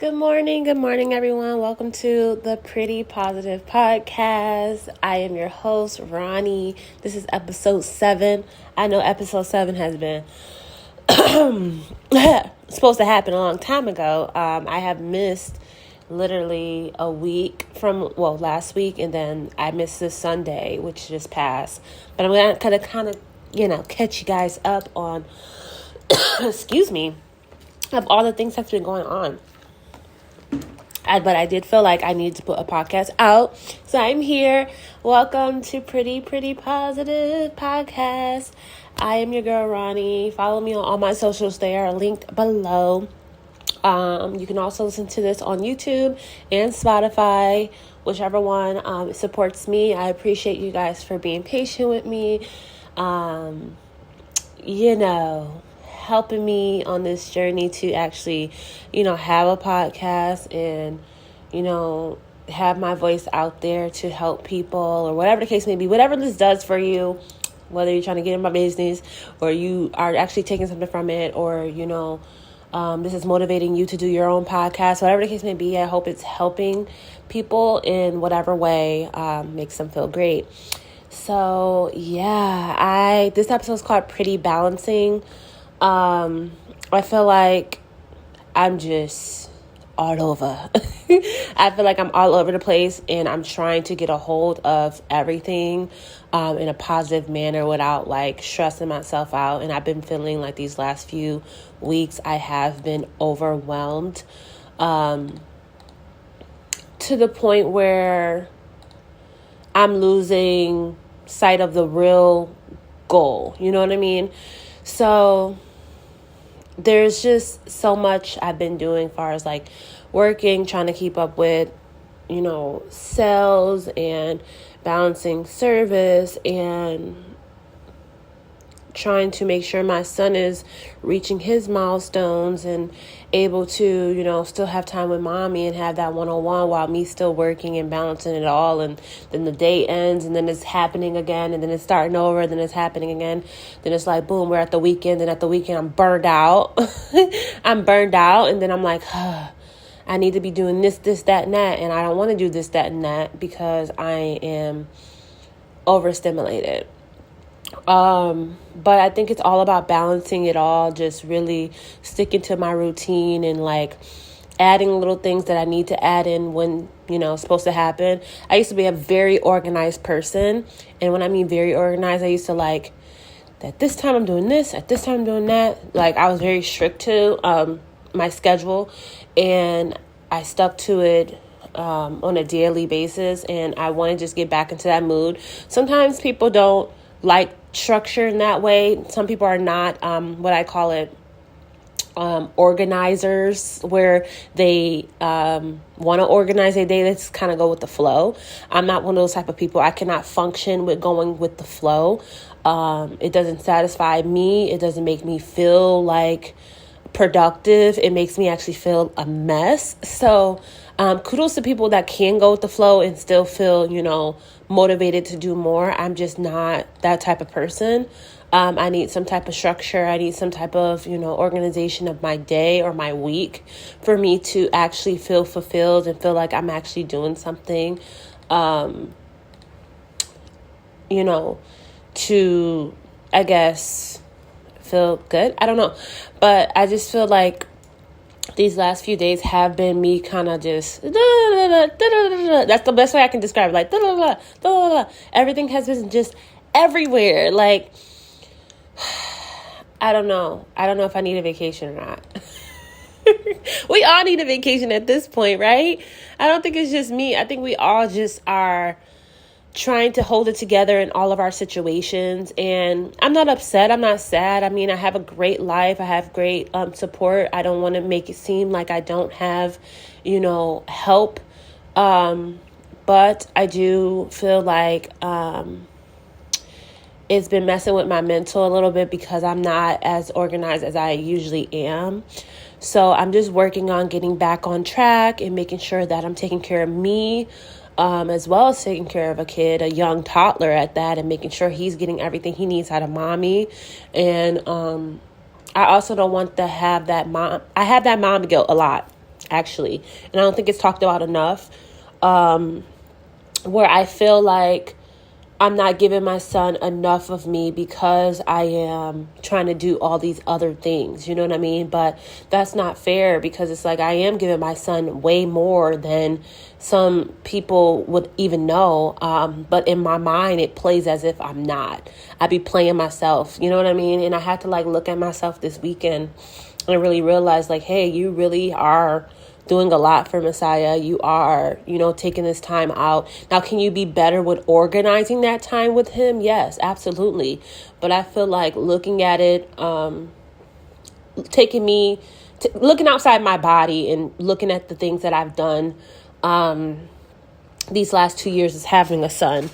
Good morning, everyone. Welcome to the Pretty Positive Podcast. I am your host, Ronnie. This is episode 7. I know episode 7 has been supposed to happen a long time ago. I have missed literally a week from, last week, and then I missed this Sunday, which just passed. But I'm going to kind of, catch you guys up on, excuse me, of all the things that's been going on. But I did feel like I needed to put a podcast out. So I'm here. Welcome to Pretty Positive Podcast. I am your girl, Ronnie. Follow me on all my socials. They are linked below. You can also listen to this on YouTube and Spotify, whichever one supports me. I appreciate you guys for being patient with me. Helping me on this journey to actually, have a podcast and, have my voice out there to help people or whatever the case may be. Whatever this does for you, whether you're trying to get in my business or you are actually taking something from it or, this is motivating you to do your own podcast, whatever the case may be, I hope it's helping people in whatever way makes them feel great. So, this episode is called Pretty Balancing. I feel like I'm just all over. I feel like I'm all over the place and I'm trying to get a hold of everything in a positive manner without stressing myself out. And I've been feeling like these last few weeks I have been overwhelmed to the point where I'm losing sight of the real goal. You know what I mean? So there's just so much I've been doing as far as working, trying to keep up with, sales and balancing service and trying to make sure my son is reaching his milestones and able to, still have time with mommy and have that one-on-one while me still working and balancing it all. And then the day ends and then it's happening again and then it's starting over and then it's happening again. Then it's like, boom, we're at the weekend. And at the weekend, I'm burned out. And then I'm like, I need to be doing this, that, and that. And I don't want to do this, that, and that because I am overstimulated. But I think it's all about balancing it all, just really sticking to my routine and adding little things that I need to add in when, it's supposed to happen. I used to be a very organized person. And when I mean very organized, I used to that this time I'm doing this, at this time I'm doing that. I was very strict to, my schedule and I stuck to it, on a daily basis. And I want to just get back into that mood. Sometimes people don't like structure in that way. Some people are not what I call it organizers, where they want to organize their day. Let's kind of go with the flow. I'm not one of those type of people. I cannot function with going with the flow. It doesn't satisfy me. It doesn't make me feel productive. It makes me actually feel a mess. So kudos to people that can go with the flow and still feel, motivated to do more. I'm just not that type of person. I need some type of structure. I need some type of, organization of my day or my week for me to actually feel fulfilled and feel like I'm actually doing something, to, I guess, feel good. I don't know. But I just feel like these last few days have been me kind of just, that's the best way I can describe it. Everything has been just everywhere. I don't know. I don't know if I need a vacation or not. We all need a vacation at this point, right? I don't think it's just me. I think we all just are trying to hold it together in all of our situations. And I'm not upset. I'm not sad. I mean, I have a great life. I have great support. I don't want to make it seem like I don't have, help. But I do feel like it's been messing with my mental a little bit because I'm not as organized as I usually am. So I'm just working on getting back on track and making sure that I'm taking care of me, as well as taking care of a kid, a young toddler at that, and making sure he's getting everything he needs out of mommy. And I also don't want to have that mom. I have that mom guilt a lot. actually. And I don't think it's talked about enough, where I feel like I'm not giving my son enough of me because I am trying to do all these other things. You know what I mean? But that's not fair, because it's like I am giving my son way more than some people would even know. But in my mind, it plays as if I'm not. I be playing myself. You know what I mean? And I had to like look at myself this weekend and really realize like, hey, you really are doing a lot for Messiah. You are, taking this time out. Now, can you be better with organizing that time with him? Yes, absolutely. But I feel like looking at it, looking outside my body and looking at the things that I've done these last 2 years as having a son,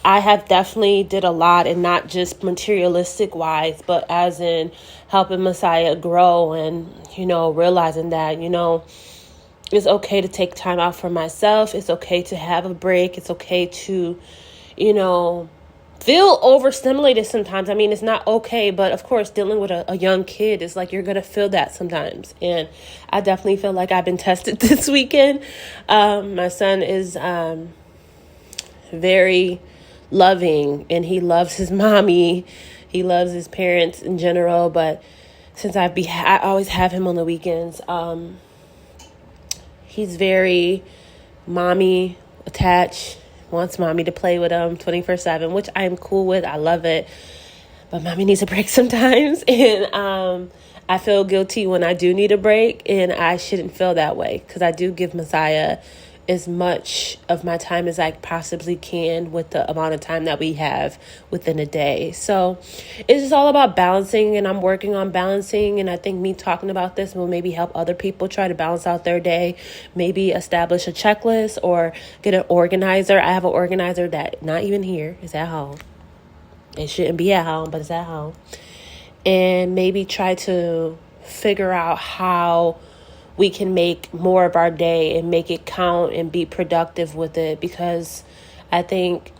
I have definitely did a lot, and not just materialistic wise, but as in helping Messiah grow and, realizing that, it's okay to take time out for myself. It's okay to have a break. It's okay to, feel overstimulated sometimes. I mean, it's not okay, but of course, dealing with a young kid is like, you're going to feel that sometimes. And I definitely feel like I've been tested this weekend. My son is very loving, and he loves his mommy. He loves his parents in general. But since I always have him on the weekends, he's very mommy attached, wants mommy to play with him 24/7, which I'm cool with. I love it. But mommy needs a break sometimes. And I feel guilty when I do need a break, and I shouldn't feel that way, because I do give Messiah as much of my time as I possibly can with the amount of time that we have within a day. So it's just all about balancing, and I'm working on balancing. And I think me talking about this will maybe help other people try to balance out their day, maybe establish a checklist or get an organizer. I have an organizer that not even here, is at home. It shouldn't be at home, but it's at home. And maybe try to figure out how we can make more of our day and make it count and be productive with it, because I think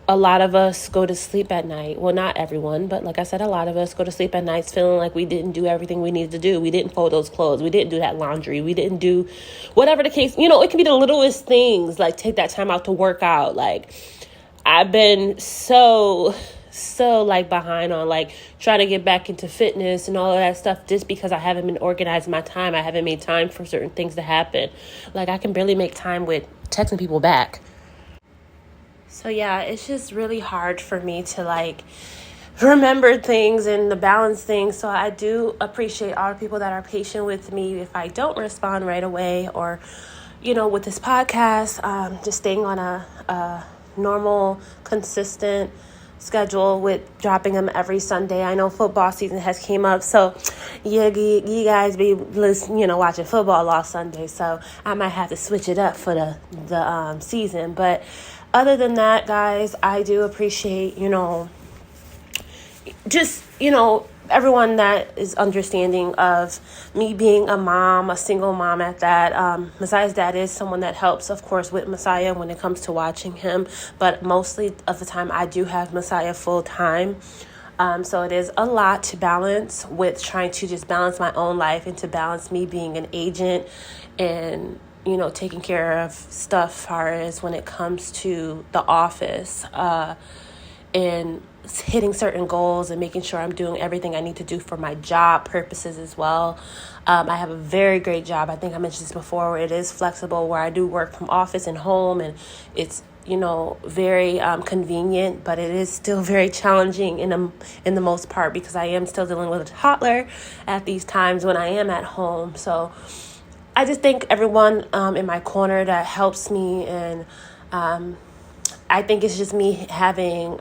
a lot of us go to sleep at night. Well, not everyone, but like I said, a lot of us go to sleep at nights feeling like we didn't do everything we needed to do. We didn't fold those clothes. We didn't do that laundry. We didn't do whatever the case. It can be the littlest things, like take that time out to work out. Like I've been so like behind on like trying to get back into fitness and all of that stuff, just because I haven't been organizing my time. I haven't made time for certain things to happen. Like I can barely make time with texting people back. So yeah, it's just really hard for me to like remember things and to balance things. So I do appreciate all the people that are patient with me if I don't respond right away, or with this podcast, just staying on a normal, consistent schedule with dropping them every Sunday. I know football season has came up, so you guys be listening, watching football all Sunday, so I might have to switch it up for the season. But other than that, guys, I do appreciate just everyone that is understanding of me being a mom, a single mom at that. Messiah's dad is someone that helps, of course, with Messiah when it comes to watching him. But mostly of the time, I do have Messiah full time. So it is a lot to balance with trying to just balance my own life and to balance me being an agent and, taking care of stuff as far as when it comes to the office and hitting certain goals and making sure I'm doing everything I need to do for my job purposes as well. I have a very great job. I think I mentioned this before, where it is flexible, where I do work from office and home, and it's very convenient, but it is still very challenging in the most part, because I am still dealing with a toddler at these times when I am at home. So I just thank everyone in my corner that helps me, and I think it's just me having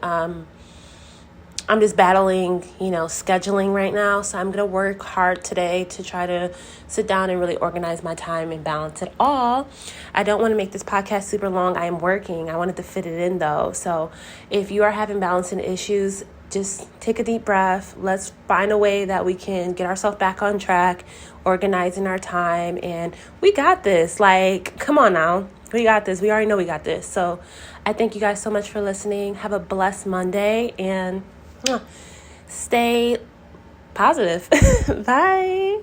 I'm just battling, scheduling right now. So I'm going to work hard today to try to sit down and really organize my time and balance it all. I don't want to make this podcast super long. I am working. I wanted to fit it in though. So if you are having balancing issues, just take a deep breath. Let's find a way that we can get ourselves back on track, organizing our time. And we got this. Like, come on now. We got this. We already know we got this. So I thank you guys so much for listening. Have a blessed Monday and stay positive. Bye.